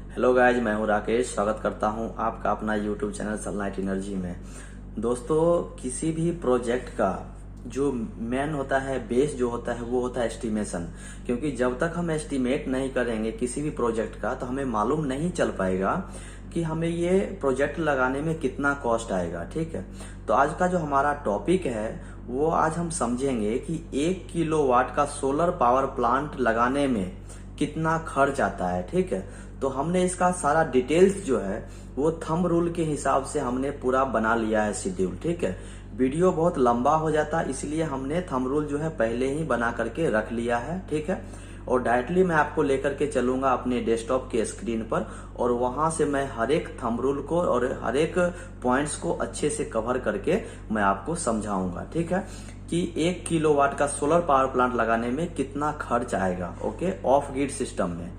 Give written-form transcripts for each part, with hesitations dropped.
Hello guys, मैं हूं राकेश। स्वागत करता हूं आपका अपना यूट्यूब चैनल सनलाइट एनर्जी में। दोस्तों, किसी भी प्रोजेक्ट का जो मेन होता है, बेस जो होता है वो होता है एस्टिमेशन। क्योंकि जब तक हम एस्टिमेट नहीं करेंगे किसी भी प्रोजेक्ट का तो हमें मालूम नहीं चल पाएगा कि हमें ये प्रोजेक्ट लगाने में कितना कॉस्ट आएगा। ठीक है, तो आज का जो हमारा टॉपिक है वो आज हम समझेंगे कि 1 किलोवाट का सोलर पावर प्लांट लगाने में कितना खर्च आता है। ठीक है, तो हमने इसका सारा डिटेल्स जो है वो थंब रूल के हिसाब से हमने पूरा बना लिया है शेड्यूल। ठीक है, वीडियो बहुत लंबा हो जाता इसलिए हमने थंब रूल जो है पहले ही बना करके रख लिया है। ठीक है, और डायरेक्टली मैं आपको लेकर के चलूंगा अपने डेस्कटॉप के स्क्रीन पर और वहां से मैं हर एक थंब रूल को और हर एक पॉइंट्स को अच्छे से कवर करके मैं आपको समझाऊंगा। ठीक है, कि 1 किलोवाट का सोलर पावर प्लांट लगाने में कितना खर्च आएगा। ओके, ऑफ ग्रिड सिस्टम में।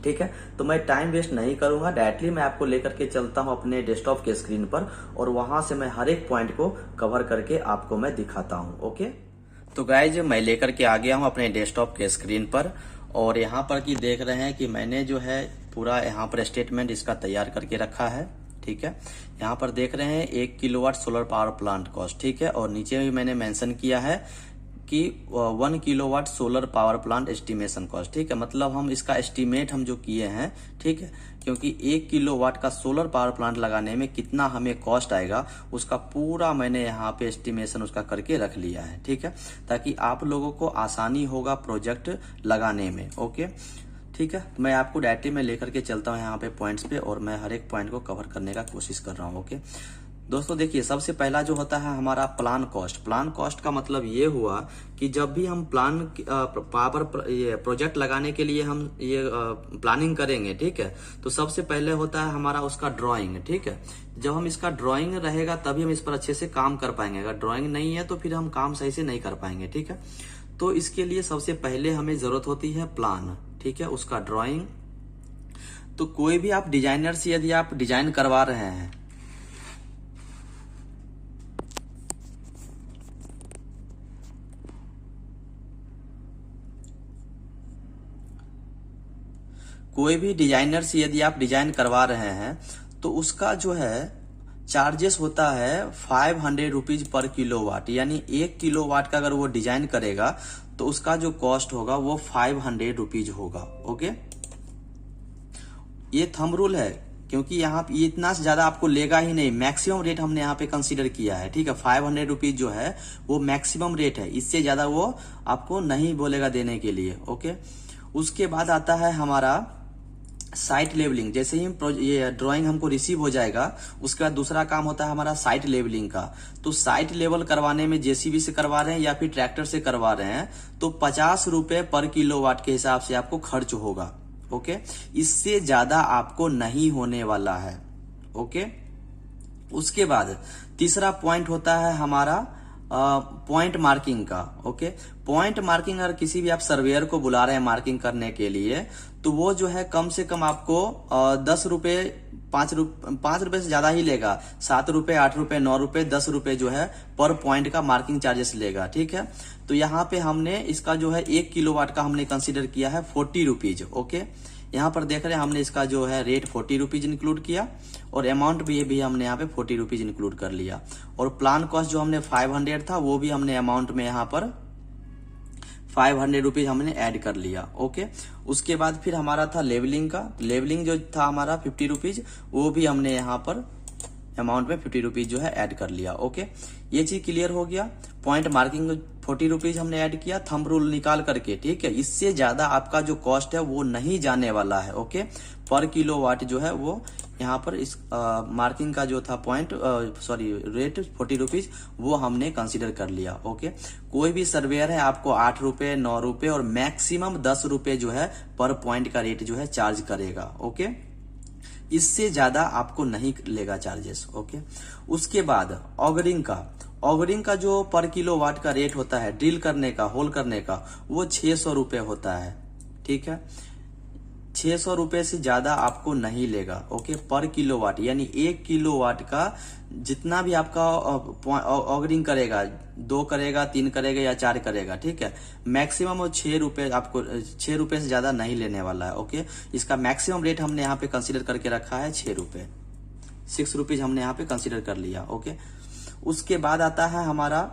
ठीक है, तो मैं टाइम वेस्ट नहीं करूंगा, डायरेक्टली मैं आपको लेकर के चलता हूं अपने डेस्कटॉप के स्क्रीन पर और वहां से मैं हर एक पॉइंट को कवर करके आपको मैं दिखाता हूं। ओके, तो गाइज मैं लेकर के आ गया हूं अपने डेस्कटॉप के स्क्रीन पर और यहाँ पर की देख रहे हैं कि मैंने जो है पूरा यहाँ पर स्टेटमेंट इसका तैयार करके रखा है। ठीक है, यहाँ पर देख रहे हैं 1 kilowatt solar power plant cost. ठीक है, और नीचे भी मैंने मेंशन किया है कि 1 kilowatt solar power plant estimation cost. ठीक है, मतलब हम इसका एस्टिमेट हम जो किए हैं। ठीक है, क्योंकि 1 किलोवाट का सोलर पावर प्लांट लगाने में कितना हमें कॉस्ट आएगा उसका पूरा मैंने यहाँ पे एस्टिमेशन उसका करके रख लिया है। ठीक है, ताकि आप लोगों को आसानी होगा प्रोजेक्ट लगाने में। ओके, ठीक है, तो मैं आपको डायरेक्टली में लेकर के चलता हूँ यहाँ पे पॉइंट्स पे और मैं हर एक पॉइंट को कवर करने का कोशिश कर रहा हूँ। ओके दोस्तों, देखिए सबसे पहला जो होता है हमारा प्लान कॉस्ट। प्लान कॉस्ट का मतलब ये हुआ कि जब भी हम ये प्रोजेक्ट लगाने के लिए हम ये प्लानिंग करेंगे। ठीक है, तो सबसे पहले होता है हमारा उसका ड्राइंग। ठीक है, जब हम इसका ड्राइंग रहेगा तभी हम इस पर अच्छे से काम कर पाएंगे। अगर ड्राइंग नहीं है तो फिर हम काम सही से नहीं कर पाएंगे। ठीक है, तो इसके लिए सबसे पहले हमें जरूरत होती है प्लान। ठीक है, उसका ड्राइंग। तो कोई भी आप डिजाइनर से यदि आप डिजाइन करवा रहे हैं कोई भी डिजाइनर से यदि आप डिजाइन करवा रहे हैं तो उसका जो है चार्जेस होता है 500 रुपीज पर किलोवाट। यानी 1 किलोवाट का अगर वो डिजाइन करेगा तो उसका जो कॉस्ट होगा वो 500 रुपीज होगा। ओके, ये थंब रूल है क्योंकि यहाँ ये इतना से ज्यादा आपको लेगा ही नहीं। मैक्सिमम रेट हमने यहाँ पे कंसीडर किया है। ठीक है, 500 रुपीज जो है वो मैक्सिमम रेट है, इससे ज्यादा वो आपको नहीं बोलेगा देने के लिए। ओके, उसके बाद आता है हमारा साइट लेवलिंग। जैसे ही ये ड्राइंग हमको रिसीव हो जाएगा उसके बाद दूसरा काम होता है हमारा साइट लेवलिंग का। तो साइट लेवल करवाने में जेसीबी से करवा रहे हैं या फिर ट्रैक्टर से करवा रहे हैं तो 50 रुपए पर किलोवाट के हिसाब से आपको खर्च होगा। ओके, इससे ज्यादा आपको नहीं होने वाला है। ओके, उसके बाद तीसरा पॉइंट होता है हमारा पॉइंट मार्किंग का। ओके, पॉइंट मार्किंग अगर किसी भी आप सर्वेयर को बुला रहे हैं मार्किंग करने के लिए तो वो जो है कम से कम आपको 10 रुपए 5 रुपए से ज्यादा ही लेगा। 7 रुपए 8 रुपए 9 रुपए 10 रुपए जो है पर पॉइंट का मार्किंग चार्जेस लेगा। ठीक है, तो यहाँ पे हमने इसका जो है 1 किलोवाट का हमने कंसीडर किया है 40 रुपीज। ओके, यहाँ पर देख रहे हैं हमने इसका जो है रेट 40 रुपीज इंक्लूड किया और अमाउंट भी हमने यहाँ पे 40 रुपीज इंक्लूड कर लिया। और प्लान कॉस्ट जो हमने 500 था वो भी हमने अमाउंट में यहाँ पर 500 रुपीज हमने ऐड कर लिया। ओके, उसके बाद फिर हमारा था लेवलिंग का। लेवलिंग जो था हमारा 50 रुपीज, वो भी हमने यहाँ पर अमाउंट में 50 रुपीज जो है ऐड कर लिया। ओके, ये चीज क्लियर हो गया। पॉइंट मार्किंग 40 रुपीज हमने ऐड किया थंब रूल निकाल करके। ठीक है, इससे ज्यादा आपका जो कॉस्ट है वो नहीं जाने वाला है। ओके, पर किलोवाट जो है वो यहाँ पर इस मार्किंग का जो था रेट 40 रुपीज वो हमने कंसीडर कर लिया। ओके, कोई भी सर्वेयर है आपको 8 रुपए 9 रुपए और मैक्सिमम 10 रुपए जो है पर पॉइंट का रेट जो है चार्ज करेगा। ओके, इससे ज्यादा आपको नहीं लेगा चार्जेस। ओके, उसके बाद ऑगरिंग का जो पर किलोवाट का रेट होता है ड्रिल करने का, होल करने का, वो 600 रुपए होता है। ठीक है, 600 रुपए से ज्यादा आपको नहीं लेगा। ओके, पर किलोवाट, यानी 1 किलोवाट का जितना भी आपका ऑर्डरिंग करेगा, 2 करेगा, 3 करेगा या 4 करेगा, ठीक है, मैक्सिमम वो 6 रुपए, आपको 6 रुपए से ज्यादा नहीं लेने वाला है। ओके, इसका मैक्सिमम रेट हमने यहाँ पे कंसिडर करके रखा है 6 रुपए, 6 रुपीज हमने यहाँ पे कंसिडर कर लिया। ओके, उसके बाद आता है हमारा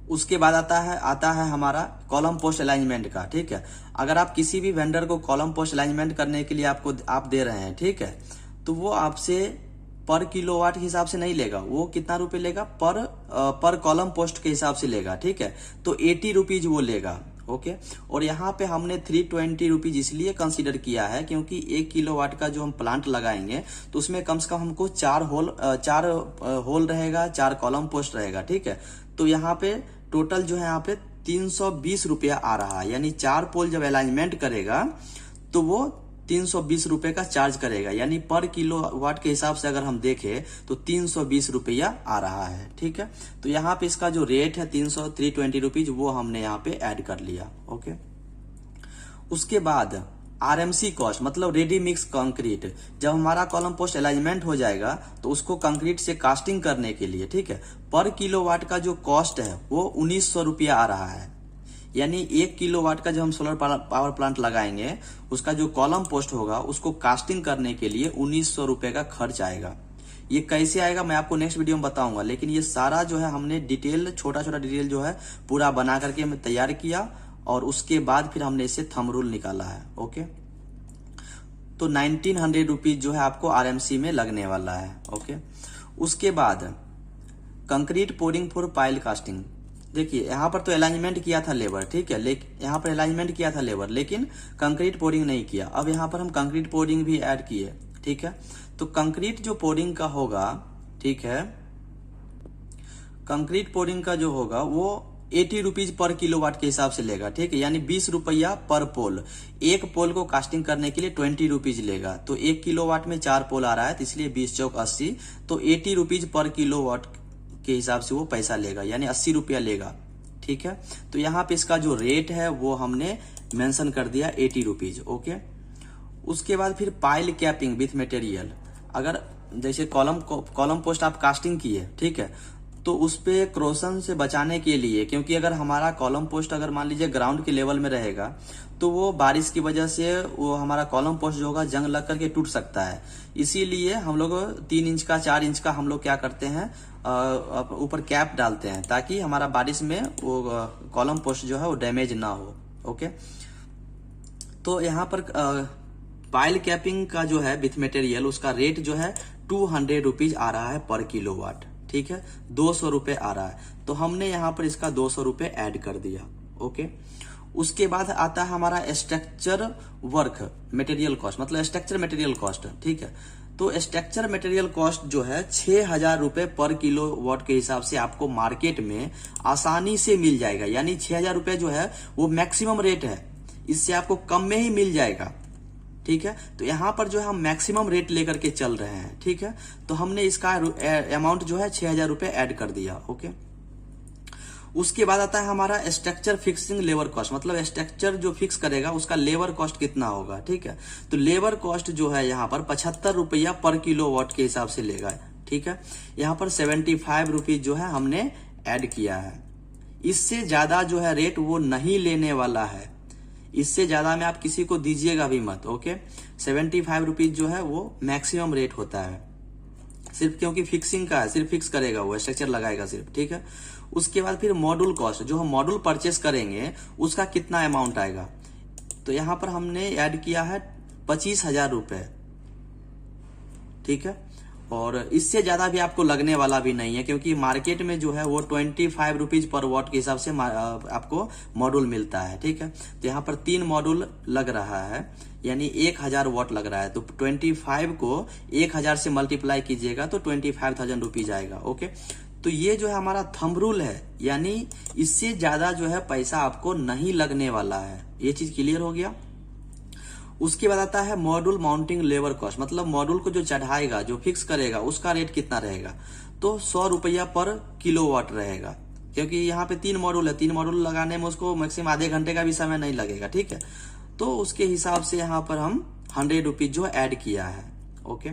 आता है हमारा कॉलम पोस्ट अलाइनमेंट का। ठीक है, अगर आप किसी भी वेंडर को कॉलम पोस्ट अलाइनमेंट करने के लिए आप दे रहे हैं, ठीक है, तो वो आपसे पर किलोवाट के हिसाब से नहीं लेगा। वो कितना रुपए लेगा, पर कॉलम पोस्ट के हिसाब से लेगा। ठीक है, तो 80 रुपीज वो लेगा। ओके, और यहाँ पे हमने 320 रुपीज इसलिए कंसीडर किया है क्योंकि 1 किलोवाट का जो हम प्लांट लगाएंगे तो उसमें कम से कम हमको 4 होल रहेगा, 4 कॉलम पोस्ट रहेगा। ठीक है, तो यहाँ पे टोटल जो है यहाँ पे 320 रुपया आ रहा है, यानी 4 पोल जब अलाइनमेंट करेगा तो वो 320 रुपए का चार्ज करेगा, यानी पर किलोवाट के हिसाब से अगर हम देखें तो 320 रुपया आ रहा है। ठीक है, तो यहाँ पे इसका जो रेट है 320 रुपीज वो हमने यहाँ पे ऐड कर लिया। ओके, उसके बाद आरएमसी कॉस्ट, मतलब रेडी मिक्स कंक्रीट, जब हमारा कॉलम पोस्ट अलाइनमेंट हो जाएगा तो उसको कंक्रीट से कास्टिंग करने के लिए, ठीक है, पर किलोवाट का जो कॉस्ट है वो 1900 रुपया आ रहा है। यानी 1 किलोवाट का जब हम सोलर पावर प्लांट लगाएंगे उसका जो कॉलम पोस्ट होगा उसको कास्टिंग करने के लिए 1900 रुपए का खर्च आएगा। ये कैसे आएगा मैं आपको नेक्स्ट वीडियो में बताऊंगा, लेकिन ये सारा जो है हमने डिटेल, छोटा छोटा डिटेल जो है पूरा बना करके हमें तैयार किया और उसके बाद फिर हमने इसे थंब रूल निकाला है। ओके, तो 1900 रुपीज जो है आपको आरएमसी में लगने वाला है। ओके, उसके बाद concrete pouring for pile casting. देखिए यहाँ पर तो अलाइनमेंट किया था लेबर, ठीक है, लेकिन यहाँ पर अलाइनमेंट किया था लेबर लेकिन कंक्रीट पोरिंग नहीं किया। अब यहाँ पर हम कंक्रीट पोरिंग भी ऐड किए। ठीक है, तो कंक्रीट जो पोरिंग का होगा, ठीक है, कंक्रीट पोरिंग का जो होगा वो 80 रुपीज पर किलोवाट के हिसाब से लेगा। ठीक है, यानी 20 रुपया पर पोल। एक पोल को कास्टिंग करने के लिए 20 रुपीज लेगा, तो 1 किलोवाट में 4 पोल आ रहा है, तो इसलिए 20 चौक 80, तो 80 रुपीज पर किलोवाट के हिसाब से वो पैसा लेगा, यानी 80 रुपया लेगा। ठीक है, तो यहाँ पे इसका जो रेट है वो हमने मेंशन कर दिया 80 रुपीज। ओके, उसके बाद फिर पाइल कैपिंग विथ मटेरियल। अगर जैसे कॉलम पोस्ट आप कास्टिंग किए, ठीक है, तो उस पे क्रोशन से बचाने के लिए, क्योंकि अगर हमारा कॉलम पोस्ट अगर मान लीजिए ग्राउंड के लेवल में रहेगा तो वो बारिश की वजह से वो हमारा कॉलम पोस्ट जो होगा जंग लग करके टूट सकता है। इसीलिए हम लोग 3 इंच का 4 इंच का हम लोग क्या करते हैं, ऊपर कैप डालते हैं ताकि हमारा बारिश में वो कॉलम पोस्ट जो है वो डैमेज ना हो। ओके, तो यहाँ पर पाइल कैपिंग का जो है विथ मटेरियल उसका रेट जो है 200 रुपीज आ रहा है पर किलोवाट। ठीक है, 200 रुपए आ रहा है, तो हमने यहाँ पर इसका 200 रुपए ऐड कर दिया। ओके, उसके बाद आता है हमारा स्ट्रक्चर वर्क मटेरियल कॉस्ट, मतलब स्ट्रक्चर मटेरियल कॉस्ट। ठीक है, तो स्ट्रक्चर मटेरियल कॉस्ट जो है 6000 रुपए पर किलोवाट के हिसाब से आपको मार्केट में आसानी से मिल जाएगा। यानी 6000 रुपए जो है वो मैक्सिमम रेट है, इससे आपको कम में ही मिल जाएगा। ठीक है, तो यहाँ पर जो है हम मैक्सिमम रेट लेकर के चल रहे हैं। ठीक है, तो हमने इसका अमाउंट जो है 6000 रुपए ऐड कर दिया। ओके, उसके बाद आता है हमारा स्ट्रक्चर फिक्सिंग लेबर कॉस्ट, मतलब स्ट्रक्चर जो फिक्स करेगा उसका लेबर कॉस्ट कितना होगा। ठीक है, तो लेबर कॉस्ट जो है यहाँ पर 75 रुपया पर किलोवाट के हिसाब से लेगा। ठीक है, यहाँ पर 75 रुपीज जो है हमने ऐड किया है। इससे ज्यादा जो है रेट वो नहीं लेने वाला है, इससे ज्यादा में आप किसी को दीजिएगा भी मत। ओके, 75 रुपीज जो है वो मैक्सिमम रेट होता है, सिर्फ क्योंकि फिक्सिंग का है, सिर्फ फिक्स करेगा वो, स्ट्रक्चर लगाएगा सिर्फ। ठीक है, उसके बाद फिर मॉड्यूल कॉस्ट, जो हम मॉड्यूल परचेस करेंगे उसका कितना अमाउंट आएगा, तो यहां पर हमने ऐड किया है 25,000 रुपए। ठीक है, और इससे ज्यादा भी आपको लगने वाला भी नहीं है, क्योंकि मार्केट में जो है वो 25 रुपीज पर वॉट के हिसाब से आपको मॉड्यूल मिलता है। ठीक है, तो यहाँ पर 3 मॉड्यूल लग रहा है, यानी 1000 वॉट लग रहा है, तो 25 को 1000 से मल्टीप्लाई कीजिएगा तो 25,000 रुपीज आएगा। ओके, तो ये जो है हमारा थंब रूल है, यानी इससे ज्यादा जो है पैसा आपको नहीं लगने वाला है। ये चीज क्लियर हो गया। उसके बाद आता है मॉड्यूल माउंटिंग लेबर कॉस्ट, मतलब मॉड्यूल को जो चढ़ाएगा, जो फिक्स करेगा, उसका रेट कितना रहेगा, तो 100 रुपया पर किलोवाट रहेगा, क्योंकि यहाँ पे 3 मॉड्यूल है, 3 मॉड्यूल लगाने में उसको मैक्सिमम आधे घंटे का भी समय नहीं लगेगा, ठीक है। तो उसके हिसाब से यहाँ पर हम 100 रुपीज जो ऐड किया है, ओके।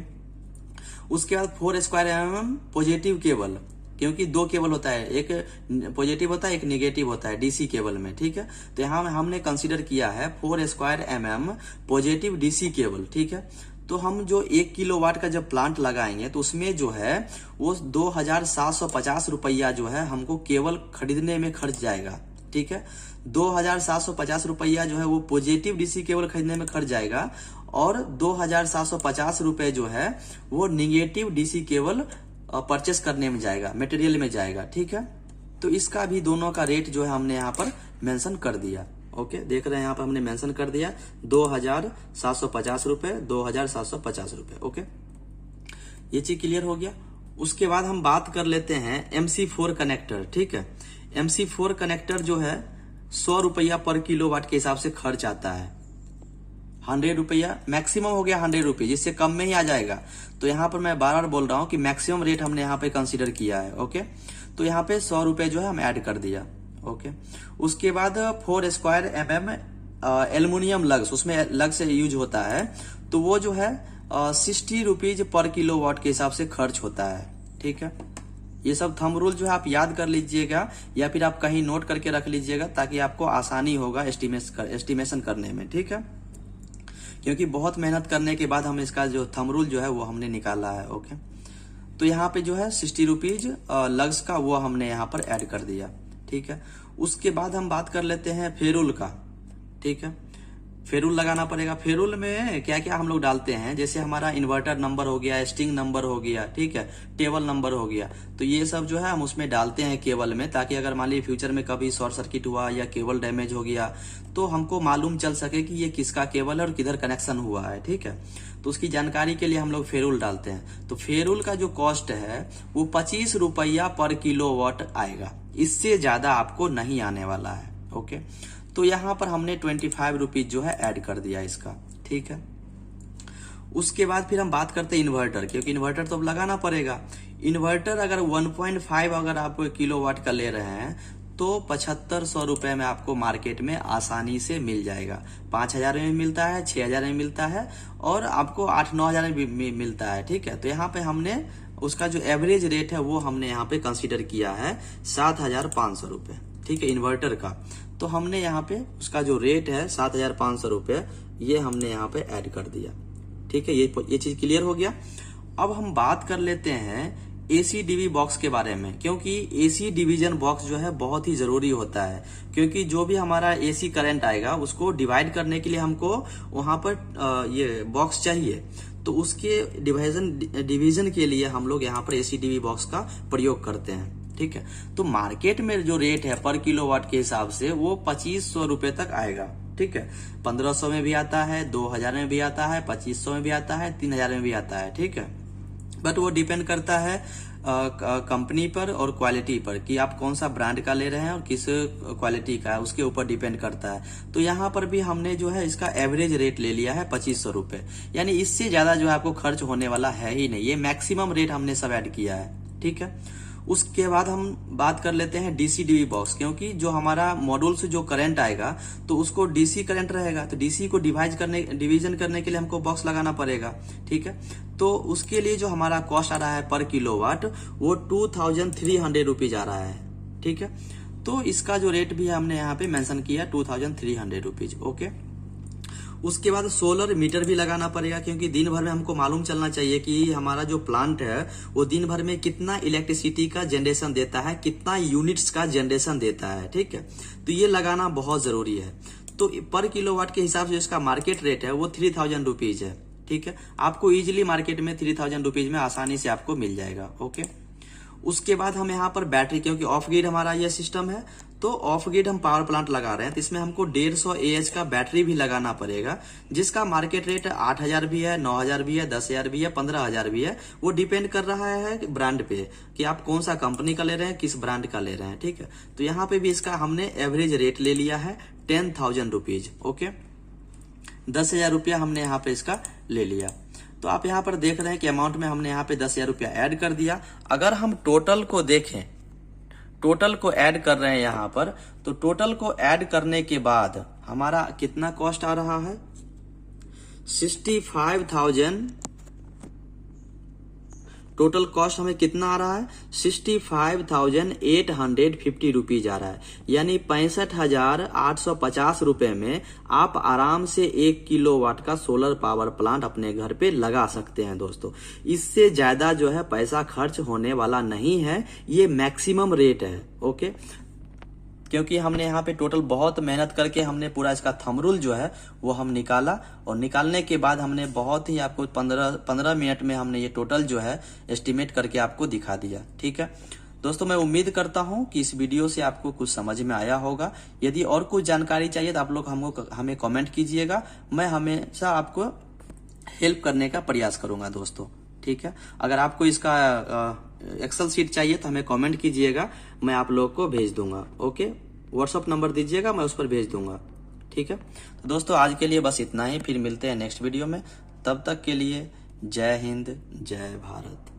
उसके बाद 4 स्क्वायर mm पॉजिटिव केबल, क्योंकि 2 केबल होता है, एक पॉजिटिव होता है एक निगेटिव होता है डीसी केबल में, ठीक है। तो यहाँ हमने कंसीडर किया है 4 square mm positive DC cable, ठीक है। तो हम जो 1 किलोवाट का जब प्लांट लगाएंगे तो उसमें जो है वो 2750 रुपया जो है हमको केबल खरीदने में खर्च जाएगा, ठीक है। 2750 रुपया जो है वो पॉजिटिव डीसी केबल खरीदने में खर्च जाएगा और 2750 रुपए जो है वो निगेटिव डीसी केबल परचेस करने में जाएगा, मटेरियल में जाएगा, ठीक है। तो इसका भी दोनों का रेट जो है हमने यहाँ पर मेंशन कर दिया, ओके। देख रहे हैं यहाँ पर हमने मेंशन कर दिया 2750 रुपए, 2750 रुपए, ओके। ये चीज क्लियर हो गया। उसके बाद हम बात कर लेते हैं MC4 कनेक्टर, ठीक है। MC4 कनेक्टर जो है 100 रुपया पर किलोवाट के हिसाब से खर्च आता है। 100 रुपया मैक्सिमम हो गया, 100 रुपये, जिससे कम में ही आ जाएगा। तो यहाँ पर मैं बार बार बोल रहा हूँ कि मैक्सिमम रेट हमने यहाँ पे कंसीडर किया है, ओके। तो यहाँ पे 100 रुपये जो है हम ऐड कर दिया, ओके। उसके बाद 4 स्क्वायर mm एल्युमिनियम लग्स, उसमें लग्स यूज होता है, तो वो जो है 60 रुपीज पर किलोवाट के हिसाब से खर्च होता है, ठीक है। ये सब थंब रूल जो है आप याद कर लीजिएगा या फिर आप कहीं नोट करके रख लीजिएगा ताकि आपको आसानी होगा एस्टिमेशन करने में, ठीक है। क्योंकि बहुत मेहनत करने के बाद हम इसका जो थंब रूल जो है वो हमने निकाला है, ओके। तो यहाँ पे जो है 60 रुपीज लग्स का वो हमने यहाँ पर ऐड कर दिया, ठीक है। उसके बाद हम बात कर लेते हैं फेरुल का, ठीक है। फेरुल लगाना पड़ेगा। फेरुल में क्या क्या हम लोग डालते हैं, जैसे हमारा इन्वर्टर नंबर हो गया, स्टिंग नंबर हो गया, ठीक है, टेबल नंबर हो गया। तो ये सब जो है हम उसमें डालते हैं केबल में, ताकि अगर मान लीजिए फ्यूचर में कभी शॉर्ट सर्किट हुआ या केबल डैमेज हो गया तो हमको मालूम चल सके कि ये किसका केबल है और किधर कनेक्शन हुआ है, ठीक है। तो उसकी जानकारी के लिए हम लोग फेरुल डालते हैं। तो फेरुल का जो कॉस्ट है वो 25 रुपया पर किलोवाट आएगा, इससे ज्यादा आपको नहीं आने वाला है, ओके। तो यहाँ पर हमने 25 रुपीज जो है ऐड कर दिया इसका, ठीक है। उसके बाद फिर हम बात करते हैं इन्वर्टर, क्योंकि इन्वर्टर तो अब लगाना पड़ेगा। इन्वर्टर अगर 1.5 अगर आप किलोवाट का ले रहे हैं तो 7500 रुपए में आपको मार्केट में आसानी से मिल जाएगा। 5000 में मिलता है, 6000 में मिलता है और आपको 8-9 हजार में भी मिलता है, ठीक है। तो यहाँ पे हमने उसका जो एवरेज रेट है वो हमने यहाँ पे कंसीडर किया है 7500 रुपए, ठीक है, इन्वर्टर का। तो हमने यहाँ पे उसका जो रेट है 7500 रुपए ये हमने यहाँ पे ऐड कर दिया, ठीक है। ये चीज क्लियर हो गया। अब हम बात कर लेते हैं एसी डीवी बॉक्स के बारे में, क्योंकि एसी डिवीजन बॉक्स जो है बहुत ही जरूरी होता है, क्योंकि जो भी हमारा एसी करंट आएगा उसको डिवाइड करने के लिए हमको वहां पर ये बॉक्स चाहिए। तो उसके डिवीजन के लिए हम लोग यहाँ पर एसी डीवी बॉक्स का प्रयोग करते हैं, ठीक है। तो मार्केट में जो रेट है पर किलोवाट के हिसाब से वो 2500 रुपए तक आएगा, ठीक है। 1500 में भी आता है, 2000 में भी आता है, 2500 में भी आता है, 3000 में भी आता है, ठीक है। बट वो डिपेंड करता है कंपनी पर और क्वालिटी पर कि आप कौन सा ब्रांड का ले रहे हैं और किस क्वालिटी का है, उसके ऊपर डिपेंड करता है। तो यहाँ पर भी हमने जो है इसका एवरेज रेट ले लिया है 2500 रुपए, यानी इससे ज्यादा जो है आपको खर्च होने वाला है ही नहीं। ये मैक्सिमम रेट हमने सब ऐड किया है, ठीक है। उसके बाद हम बात कर लेते हैं डीसी डीवी बॉक्स, क्योंकि जो हमारा मॉड्यूल से जो करंट आएगा तो उसको डीसी करंट रहेगा, तो डीसी को डिवीजन करने के लिए हमको बॉक्स लगाना पड़ेगा, ठीक है। तो उसके लिए जो हमारा कॉस्ट आ रहा है पर किलोवाट वो 2300 रुपीज आ रहा है, ठीक है। तो इसका जो रेट भी हमने यहाँ पे मेंशन किया 2300 रुपीज, ओके। उसके बाद सोलर मीटर भी लगाना पड़ेगा, क्योंकि दिन भर में हमको मालूम चलना चाहिए कि हमारा जो प्लांट है वो दिन भर में कितना इलेक्ट्रिसिटी का जनरेशन देता है, कितना यूनिट्स का जनरेशन देता है, ठीक है। तो ये लगाना बहुत जरूरी है। तो पर किलोवाट के हिसाब से इसका मार्केट रेट है वो 3000 रुपीज है, ठीक है। आपको इजिली मार्केट में 3000 रुपीज में आसानी से आपको मिल जाएगा, ओके। उसके बाद हम यहाँ पर बैटरी, क्योंकि ऑफ ग्रिड हमारा यह सिस्टम है, तो ऑफ ग्रिड हम पावर प्लांट लगा रहे हैं, तो इसमें हमको 150 AH का बैटरी भी लगाना पड़ेगा, जिसका मार्केट रेट 8000 भी है, 9000 भी है, 10000 भी है, 15000 भी है। वो डिपेंड कर रहा है ब्रांड पे कि आप कौन सा कंपनी का ले रहे हैं, किस ब्रांड का ले रहे हैं, ठीक है। तो यहाँ पे भी इसका हमने एवरेज रेट ले लिया है 10,000 रुपीज, ओके। 10,000 रुपया हमने यहाँ पे इसका ले लिया। तो आप यहाँ पर देख रहे हैं कि अमाउंट में हमने यहाँ पे 10,000 रुपया ऐड कर दिया। अगर हम टोटल को देखें, टोटल को ऐड कर रहे हैं यहाँ पर। तो टोटल को ऐड करने के बाद हमारा कितना कॉस्ट आ रहा है, 65,000। टोटल कॉस्ट हमें कितना आ रहा है, 65,850 रुपीज आ रहा है। यानी 65,850 रुपए में आप आराम से 1 किलोवाट का सोलर पावर प्लांट अपने घर पे लगा सकते हैं दोस्तों। इससे ज्यादा जो है पैसा खर्च होने वाला नहीं है, ये मैक्सिमम रेट है। ओके, क्योंकि हमने यहाँ पे टोटल बहुत मेहनत करके हमने पूरा इसका थंब रूल जो है वो हम निकाला, और निकालने के बाद हमने बहुत ही आपको 15 मिनट में हमने ये टोटल जो है एस्टिमेट करके आपको दिखा दिया। ठीक है दोस्तों, मैं उम्मीद करता हूँ कि इस वीडियो से आपको कुछ समझ में आया होगा। यदि और कुछ जानकारी चाहिए तो आप लोग हमें कमेंट कीजिएगा, मैं हमेशा आपको हेल्प करने का प्रयास करूंगा दोस्तों। ठीक है, अगर आपको इसका एक्सेल शीट चाहिए तो हमें कमेंट कीजिएगा, मैं आप लोग को भेज दूंगा। ओके, व्हाट्सअप नंबर दीजिएगा, मैं उस पर भेज दूंगा। ठीक है, तो दोस्तों आज के लिए बस इतना ही, फिर मिलते हैं नेक्स्ट वीडियो में। तब तक के लिए जय हिंद, जय भारत।